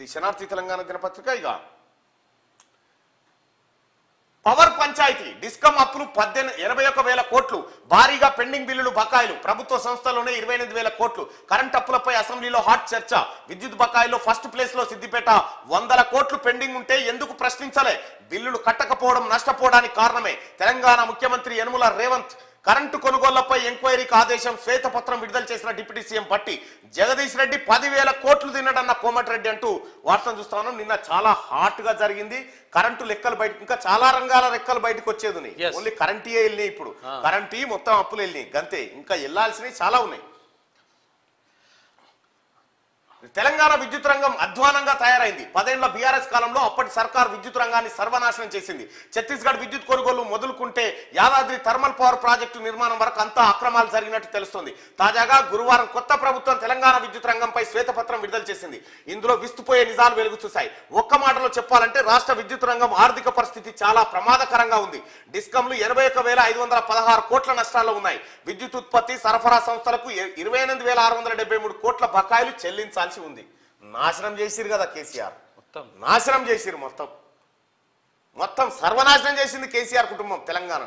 ఇది శనార్థి తెలంగాణ దినపత్రిక. ఇక పవర్ పంచాయతీ డిస్కమ్ అప్పులు 81,000 కోట్లు, భారీగా పెండింగ్ బిల్లులు బకాయిలు, ప్రభుత్వ సంస్థలోనే 28,000 కోట్లు. కరెంట్ అప్పులపై అసెంబ్లీలో హాట్ చర్చ. విద్యుత్ బకాయిలో ఫస్ట్ ప్లేస్ లో సిద్దిపేట. 100 కోట్లు పెండింగ్ ఉంటే ఎందుకు ప్రశ్నించలే? బిల్లులు కట్టకపోవడం నష్టపోవడానికి కారణమే. తెలంగాణ ముఖ్యమంత్రి యనుమల రేవంత్ కరెంటు కొనుగోళ్లపై ఎంక్వైరీకి ఆదేశం. శ్వేతపత్రం విడుదల చేసిన డిప్యూటీ సీఎం భట్టి. జగదీష్ రెడ్డి 10,000 కోట్లు తిన్నడన్న కోమటిరెడ్డి అంటూ వార్తను చూస్తాను. నిన్న చాలా హాట్ గా జరిగింది. కరెంటు లెక్కలు బయట, ఇంకా చాలా రంగాల లెక్కలు బయటకు వచ్చేది. ఓన్లీ కరెంటీయే వెళ్ళినాయి. ఇప్పుడు కరెంటీ మొత్తం అప్పులు వెళ్ళినాయి గంతే. ఇంకా వెళ్లాల్సినవి చాలా ఉన్నాయి. తెలంగాణ విద్యుత్ రంగం అధ్వానంగా తయారైంది. 10 ఏళ్ల బీఆర్ఎస్ కాలంలో అప్పటి సర్కార్ విద్యుత్ రంగాన్ని సర్వనాశనం చేసింది. ఛత్తీస్గఢ్ విద్యుత్ కొనుగోలు మొదలుకుంటే యాదాద్రి థర్మల్ పవర్ ప్రాజెక్టు నిర్మాణం వరకు అంతా అక్రమాలు జరిగినట్టు తెలుస్తోంది. తాజాగా గురువారం కొత్త ప్రభుత్వం తెలంగాణ విద్యుత్ రంగంపై శ్వేతపత్రం విడుదల చేసింది. ఇందులో విస్తుపోయే నిజాలు వెలుగు చూశాయి. ఒక్క మాటలో చెప్పాలంటే రాష్ట్ర విద్యుత్ రంగం ఆర్థిక పరిస్థితి చాలా ప్రమాదకరంగా ఉంది. డిస్కంలు 81,516 కోట్ల నష్టాల్లో ఉన్నాయి. విద్యుత్ ఉత్పత్తి సరఫరా సంస్థలకు 28,673 కోట్ల బకాయిలు చెల్లించాలి ఉంది. నాశనం చేసిరు కదా కేసీఆర్, మొత్తం నాశనం చేసిరు. మొత్తం సర్వనాశనం చేసింది కేసీఆర్ కుటుంబం తెలంగాణ.